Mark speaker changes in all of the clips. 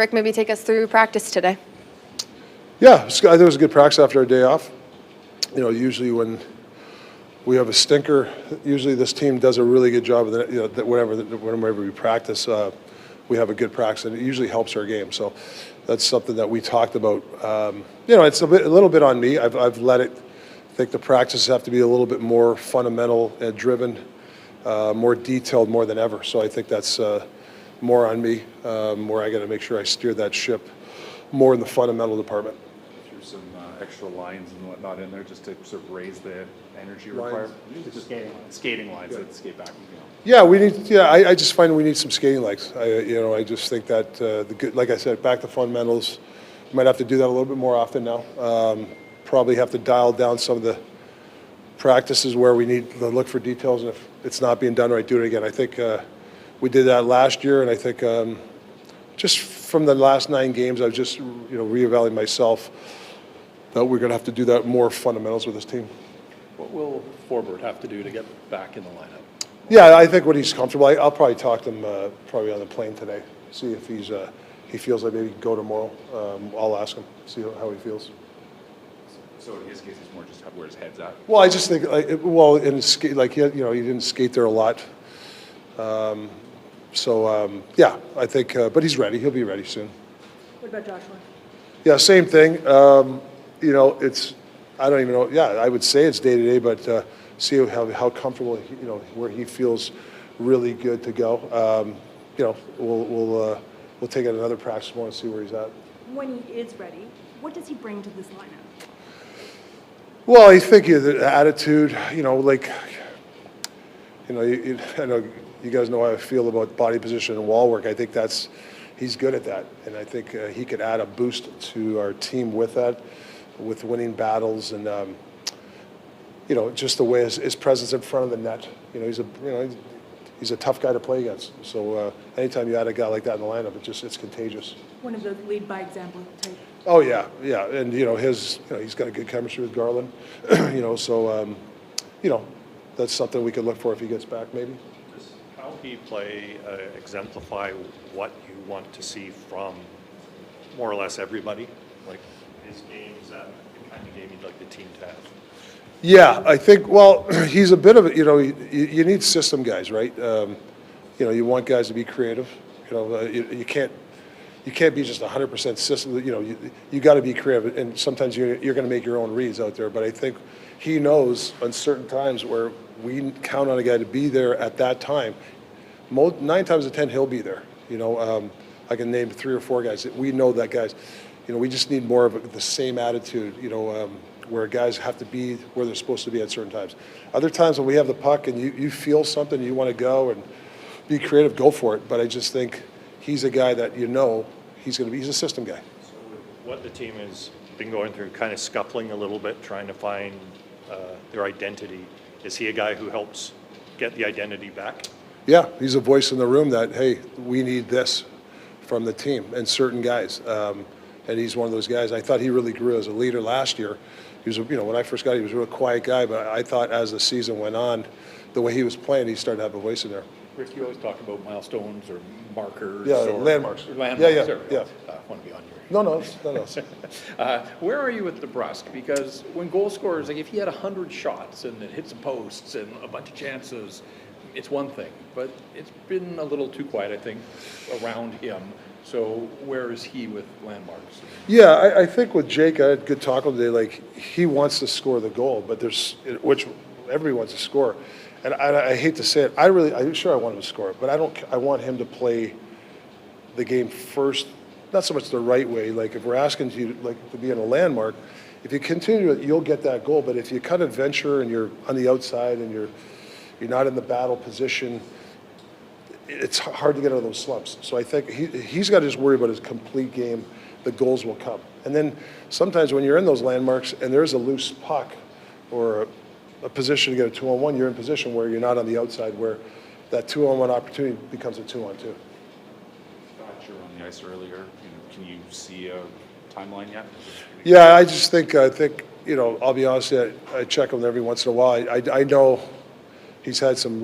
Speaker 1: Rick, maybe take us through practice today.
Speaker 2: Yeah, I think it was a good practice after our day off. You know, usually when we have a stinker, usually this team does a really good job of that. You know, whenever we practice, we have a good practice, and it usually helps our game. So that's something that we talked about. You know, it's a little bit on me. I've let it. I think the practices have to be a little bit more fundamental and driven, more detailed, more than ever. So I think that's more on me. Where I got to make sure I steer that ship more in the fundamental department.
Speaker 3: Some extra lines and whatnot in there just to sort of raise the energy required. Just skating lines that skate back.
Speaker 2: Yeah, we need. Yeah, I just find we need some skating legs. I just think that like I said, back to fundamentals. Might have to do that a little bit more often now. Probably have to dial down some of the practices where we need to look for details, and if it's not being done right, do it again. I think we did that last year, and I think just from the last 9 games, I've just reevaluated myself that we're going to have to do that more fundamentals with this team.
Speaker 4: What will Forbort have to do to get back in the lineup?
Speaker 2: Yeah, I think when he's comfortable, I'll probably talk to him probably on the plane today, see if he feels like maybe he can go tomorrow. I'll ask him, see how he feels.
Speaker 3: So in his case, it's more just where his head's at.
Speaker 2: Well, I just think, in his skate, he didn't skate there a lot. Yeah, I think, but he's ready. He'll be ready soon.
Speaker 5: What about Joshua?
Speaker 2: Yeah, same thing. It's, I don't even know. Yeah, I would say it's day to day, but see how comfortable, where he feels really good to go. We'll take it another practice more and see where he's at.
Speaker 5: When he is ready, what does he bring to this lineup?
Speaker 2: Well, I think the attitude, I know you guys know how I feel about body position and wall work. I think he's good at that, and I think he could add a boost to our team with that, with winning battles, and just the way his presence in front of the net. He's a tough guy to play against. So anytime you add a guy like that in the lineup, it's contagious.
Speaker 5: One of the lead by example type.
Speaker 2: Oh yeah, and he's got a good chemistry with Garland. That's something we could look for if he gets back, maybe.
Speaker 4: How he play exemplify what you want to see from more or less everybody? Like his game, is that the kind of game you'd like the team to have?
Speaker 2: Yeah, I think. Well, he's a bit of you need system guys, right? You want guys to be creative. You can't be just 100% system. You got to be creative, and sometimes you're going to make your own reads out there. But I think he knows on certain times where we count on a guy to be there at that time. 9 times out of 10, he'll be there. I can name 3 or 4 guys that we know that guys. We just need more of the same attitude. Where guys have to be where they're supposed to be at certain times. Other times when we have the puck and you feel something, you want to go and be creative, go for it. But I just think he's a guy that he's a system guy.
Speaker 4: So what the team has been going through, kind of scuffling a little bit, trying to find their identity. Is he a guy who helps get the identity back?
Speaker 2: Yeah, he's a voice in the room that, hey, we need this from the team and certain guys. And he's one of those guys. I thought he really grew as a leader last year. He was, when I first got him, he was a real quiet guy, but I thought as the season went on, the way he was playing, he started to have a voice in there.
Speaker 4: Rick, you always talk about milestones or markers.
Speaker 2: Yeah,
Speaker 4: or
Speaker 2: landmarks.
Speaker 4: Landmarks.
Speaker 2: Yeah.
Speaker 4: I want to be on your.
Speaker 2: No.
Speaker 4: Where are you with DeBrusk? Because when goal scorers, like if he had 100 shots and it hit some posts and a bunch of chances, it's one thing. But it's been a little too quiet, I think, around him. So where is he with landmarks?
Speaker 2: Yeah, I think with Jake, I had a good talk with him today. Like, he wants to score the goal, but which everybody wants to score. And I hate to say it, I'm sure I want him to score, but I want him to play the game first, not so much the right way. Like, if we're asking you to be in a landmark, if you continue it, you'll get that goal. But if you kind of venture and you're on the outside and you're not in the battle position, it's hard to get out of those slumps. So I think he's got to just worry about his complete game. The goals will come. And then sometimes when you're in those landmarks and there's a loose puck or a position to get a 2-on-1, you're in position where you're not on the outside, where that 2-on-1 opportunity becomes a 2-on-2.
Speaker 3: Thought you were on the ice earlier. Can you see a timeline yet?
Speaker 2: Yeah, I think I'll be honest, I check him every once in a while. I know he's had some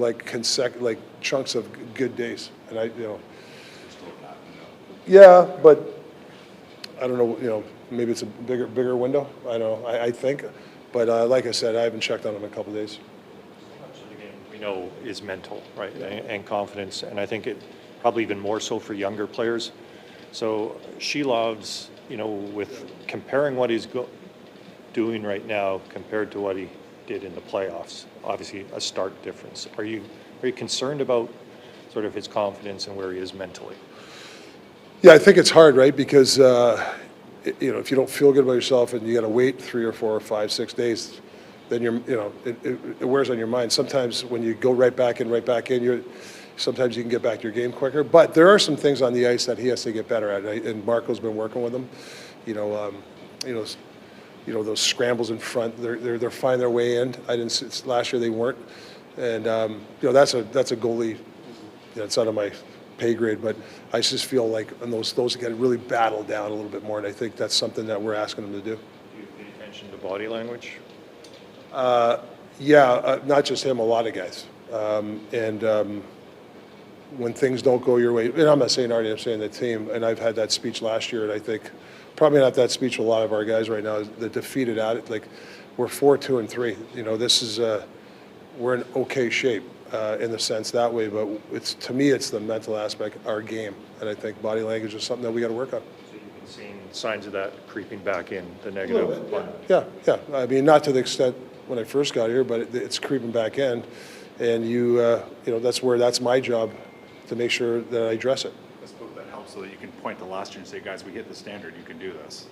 Speaker 2: chunks of good days, and Yeah, but I don't know, maybe it's a bigger window. I don't know, I think. But like I said, I haven't checked on him in a couple of days.
Speaker 6: Much of the game we know is mental, right, and confidence, and I think it probably even more so for younger players. So she loves, with comparing what he's doing right now compared to what he did in the playoffs. Obviously, a stark difference. Are you concerned about sort of his confidence and where he is mentally?
Speaker 2: Yeah, I think it's hard, right? Because if you don't feel good about yourself and you got to wait 3 or 4 or 5, 6 days, then it wears on your mind. Sometimes when you go right back in, sometimes you can get back to your game quicker. But there are some things on the ice that he has to get better at, and Marco's been working with him. Those scrambles in front, they're finding their way in. I didn't see, last year they weren't, and that's a goalie. It's out of my pay grade, but I just feel like on those get really battled down a little bit more, and I think that's something that we're asking them to do.
Speaker 6: Do you pay attention to body language?
Speaker 2: Not just him, a lot of guys, when things don't go your way, and I'm not saying Artie, I'm saying the team, and I've had that speech last year, and I think probably not that speech with a lot of our guys right now, the defeated at it, like we're 4-2-3, this is, we're in okay shape in the sense that way, but to me, it's the mental aspect, our game, and I think body language is something that we got to work on.
Speaker 6: So you've been seeing signs of that creeping back in, the negative one?
Speaker 2: Yeah, I mean, not to the extent when I first got here, but it's creeping back in, and that's my job to make sure that I address it.
Speaker 3: I suppose that helps so that you can point to last year and say, guys, we hit the standard, you can do this.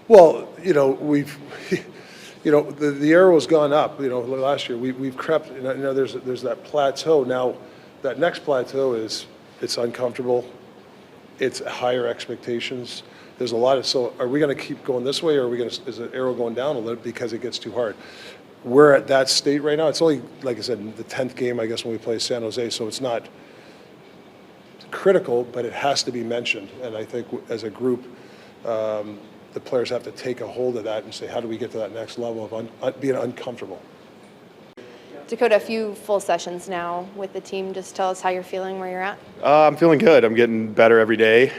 Speaker 2: Well, we've, the arrow's gone up. Last year we've crept. There's that plateau. Now, that next plateau it's uncomfortable. It's higher expectations. There's a lot of. So, are we going to keep going this way, or is the arrow going down a little because it gets too hard? We're at that state right now. It's only, like I said, the 10th game, I guess, when we play San Jose. So it's not critical, but it has to be mentioned. And I think as a group, the players have to take a hold of that and say, how do we get to that next level of being uncomfortable?
Speaker 1: Dakota, a few full sessions now with the team. Just tell us how you're feeling, where you're at.
Speaker 7: I'm feeling good. I'm getting better every day.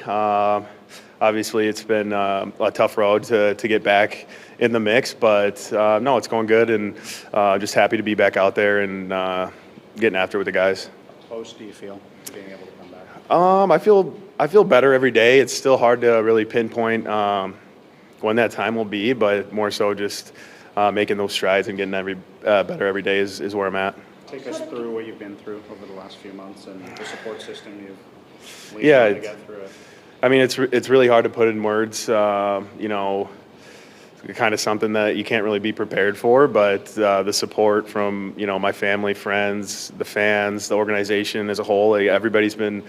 Speaker 7: Obviously, it's been a tough road to get back in the mix, but no, it's going good, and just happy to be back out there and getting after it with the guys.
Speaker 8: How close do you feel to being able to come back?
Speaker 7: I feel better every day. It's still hard to really pinpoint when that time will be, but more so just making those strides and getting better every day is where I'm at.
Speaker 8: Take us through what you've been through over the last few months and the support system you've laid
Speaker 7: Yeah,
Speaker 8: to get through it.
Speaker 7: I mean, it's really hard to put in words. Kind of something that you can't really be prepared for, but the support from my family, friends, the fans, the organization as a whole, everybody's been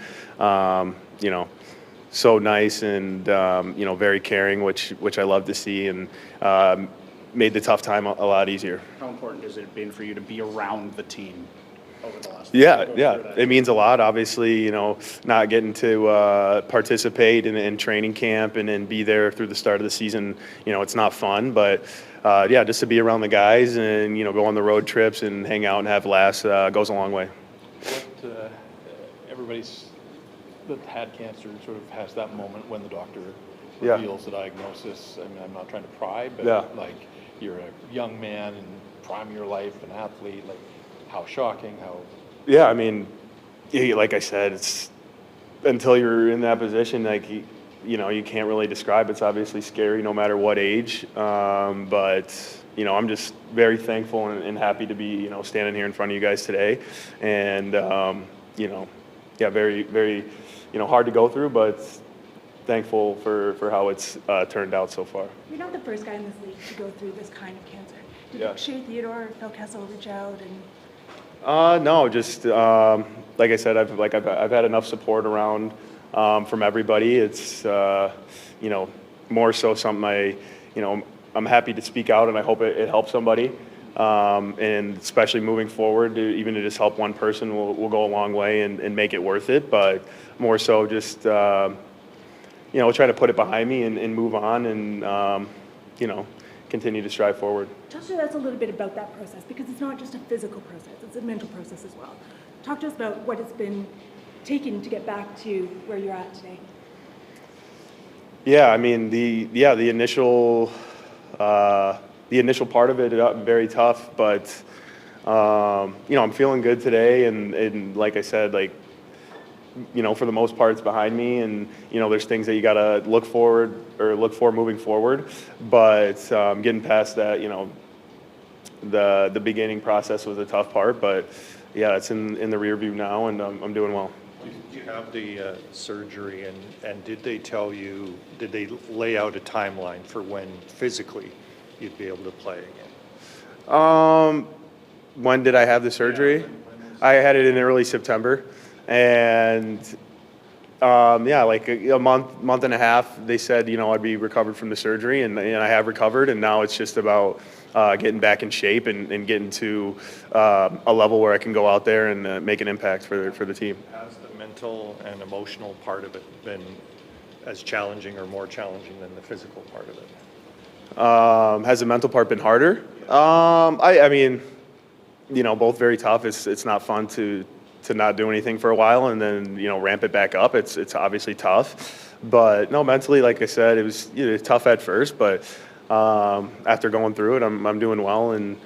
Speaker 7: so nice and very caring, which I love to see, and made the tough time a lot easier.
Speaker 8: How important has it been for you to be around the team over the last
Speaker 7: Yeah. It means a lot. Obviously, not getting to participate in training camp and be there through the start of the season, it's not fun. But just to be around the guys and go on the road trips and hang out and have laughs goes a long way.
Speaker 4: Everybody's that had cancer sort of has that moment when the doctor
Speaker 7: Yeah.
Speaker 4: reveals the diagnosis. I mean, I'm not trying to pry, but
Speaker 7: Yeah.
Speaker 4: like you're a young man in prime of your life, an athlete. Like, how shocking! How
Speaker 7: Yeah, I mean, like I said, it's until you're in that position, like you can't really describe. It's obviously scary, no matter what age. But I'm just very thankful and happy to be standing here in front of you guys today, and very very hard to go through, but thankful for how it's turned out so far.
Speaker 5: You're not the first guy in this league to go through this kind of cancer. Did
Speaker 7: Yeah.
Speaker 5: Tocchet Theodore, Phil Kessel reach out and?
Speaker 7: No, just like I said, I've had enough support around from everybody. It's more so something I'm happy to speak out, and I hope it helps somebody. And especially moving forward, even to just help one person will go a long way and make it worth it. But more so just try to put it behind me and move on and continue to strive forward.
Speaker 5: Talk to us a little bit about that process, because it's not just a physical process, it's a mental process as well. Talk to us about what it's been taking to get back to where you're at today.
Speaker 7: Yeah, I mean, the initial part of it, very tough, but, you know, I'm feeling good today, and like I said, like, you know, for the most part, it's behind me, and, you know, there's things that you got to look for moving forward, but getting past that, you know, the beginning process was a tough part, but yeah, it's in the rear view now, and I'm doing well.
Speaker 6: You have the surgery, and did they tell you, did they lay out a timeline for when physically you'd be able to play again?
Speaker 7: When did I have the surgery? I had it in early September, and yeah, like a month and a half, they said, you know, I'd be recovered from the surgery, and I have recovered, and now it's just about getting back in shape and getting to a level where I can go out there and make an impact for the team.
Speaker 6: Has the mental and emotional part of it been as challenging or more challenging than the physical part of it?
Speaker 7: Has the mental part been harder? I mean, you know, both very tough. It's not fun to not do anything for a while and then, you know, ramp it back up. It's obviously tough, but no, mentally, like I said, it was, you know, tough at first, but after going through it, I'm doing well, and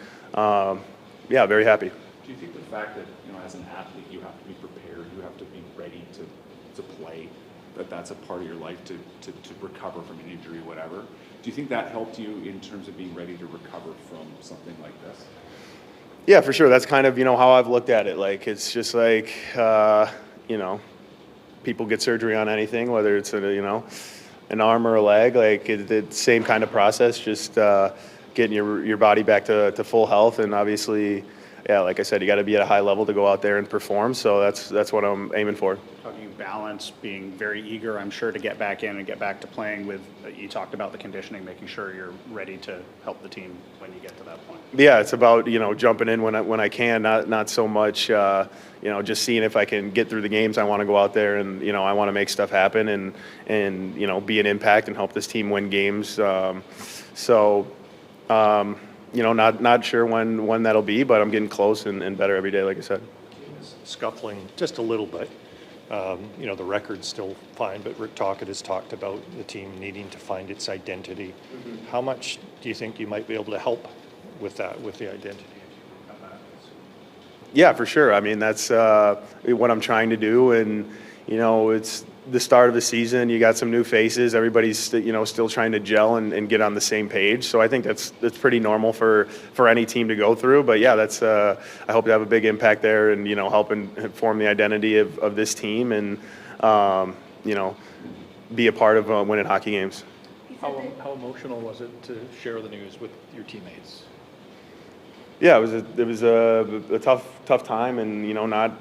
Speaker 7: yeah, very happy.
Speaker 3: Do you think the fact that, you know, as an athlete, you have to be prepared, you have to be ready to play, that's a part of your life to recover from an injury, whatever? Do you think that helped you in terms of being ready to recover from something like this?
Speaker 7: Yeah, for sure. That's kind of, you know, how I've looked at it. Like, it's just like, you know, people get surgery on anything, whether it's, you know, an arm or a leg. Like, it's the same kind of process, just getting your body back to full health. And obviously, yeah, like I said, you got to be at a high level to go out there and perform. So that's what I'm aiming for.
Speaker 8: How do you balance being very eager, I'm sure, to get back in and get back to playing with, you talked about the conditioning, making sure you're ready to help the team when you get to that point?
Speaker 7: Yeah, it's about, you know, jumping in when I can, not so much, you know, just seeing if I can get through the games. I want to go out there and, you know, I want to make stuff happen and you know, be an impact and help this team win games. You know, not sure when that'll be, but I'm getting close and better every day, like I said.
Speaker 6: Scuffling just a little bit. You know, the record's still fine, but Rick Tocchet has talked about the team needing to find its identity. Mm-hmm. How much do you think you might be able to help with that, with the identity?
Speaker 7: Yeah, for sure. I mean, that's what I'm trying to do, and, you know, it's the start of the season. You got some new faces. Everybody's, you know, still trying to gel and get on the same page. So I think that's pretty normal for any team to go through. But yeah, that's I hope to have a big impact there, and, you know, help and form the identity of this team, and you know, be a part of winning hockey games.
Speaker 4: How emotional was it to share the news with your teammates?
Speaker 7: Yeah, it was a tough time, and, you know, not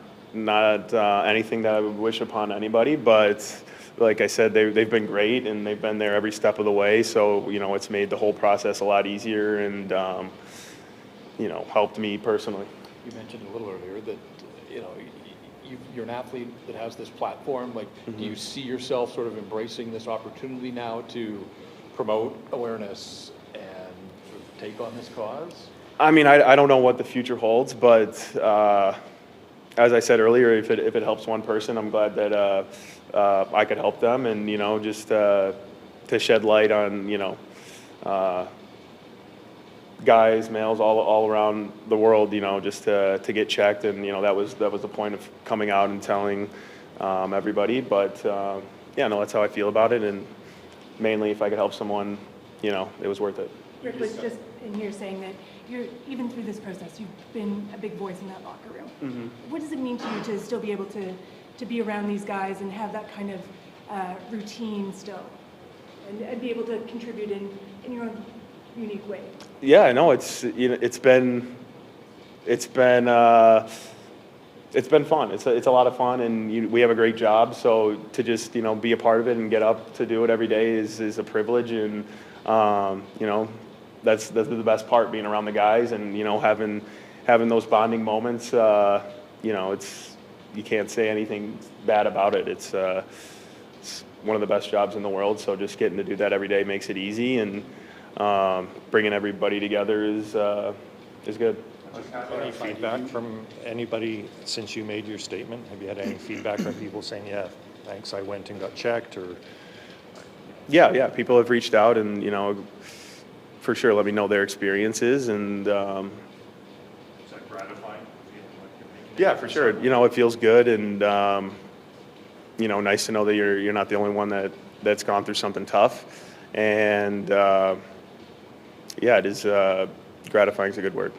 Speaker 7: anything that I would wish upon anybody, but like I said, they've been great, and they've been there every step of the way. So, you know, it's made the whole process a lot easier, and you know, helped me personally.
Speaker 4: You mentioned a little earlier that, you know, you're an athlete that has this platform. Like, do you see yourself sort of embracing this opportunity now to promote awareness and sort of take on this cause?
Speaker 7: I mean, I don't know what the future holds, but as I said earlier, if it helps one person, I'm glad that I could help them, and, you know, just to shed light on, you know, guys, males all around the world, you know, just to get checked, and, you know, that was the point of coming out and telling everybody. But yeah, no, that's how I feel about it, and mainly if I could help someone, you know, it was worth it.
Speaker 5: Rick was just in here saying that even through this process, you've been a big voice in that locker room. Mm-hmm. What does it mean to you to still be able to be around these guys and have that kind of routine still, and be able to contribute in your own unique way?
Speaker 7: Yeah, I know, it's, you know, it's been fun. It's a lot of fun, and we have a great job. So to just, you know, be a part of it and get up to do it every day is a privilege, and you know, that's the best part, being around the guys, and, you know, having those bonding moments. You know, you can't say anything bad about it. It's one of the best jobs in the world. So just getting to do that every day makes it easy, and bringing everybody together is good.
Speaker 6: Any feedback from anybody since you made your statement? Have you had any feedback from people saying, yeah, thanks, I went and got checked, or
Speaker 7: Yeah, people have reached out and, for sure let me know their experiences and,
Speaker 6: Is that gratifying?
Speaker 7: yeah, for sure. It feels good and, nice to know that you're not the only one that's gone through something tough. And, yeah, it is, gratifying is a good word.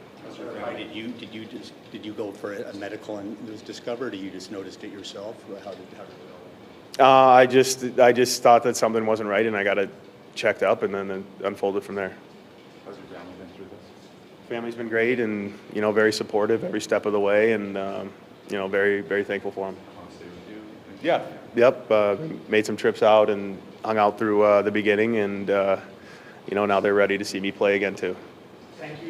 Speaker 9: Did you go for a medical and it was discovered, or you just noticed it yourself? How did it go?
Speaker 7: I just thought that something wasn't right and I got it checked up and then it unfolded from there.
Speaker 3: How's your family been through this?
Speaker 7: Family's been great and, very supportive every step of the way and, very, very thankful for them.
Speaker 3: Want to stay with you?
Speaker 7: Yeah. Yep. Made some trips out and hung out through the beginning and, now they're ready to see me play again too.
Speaker 8: Thank you.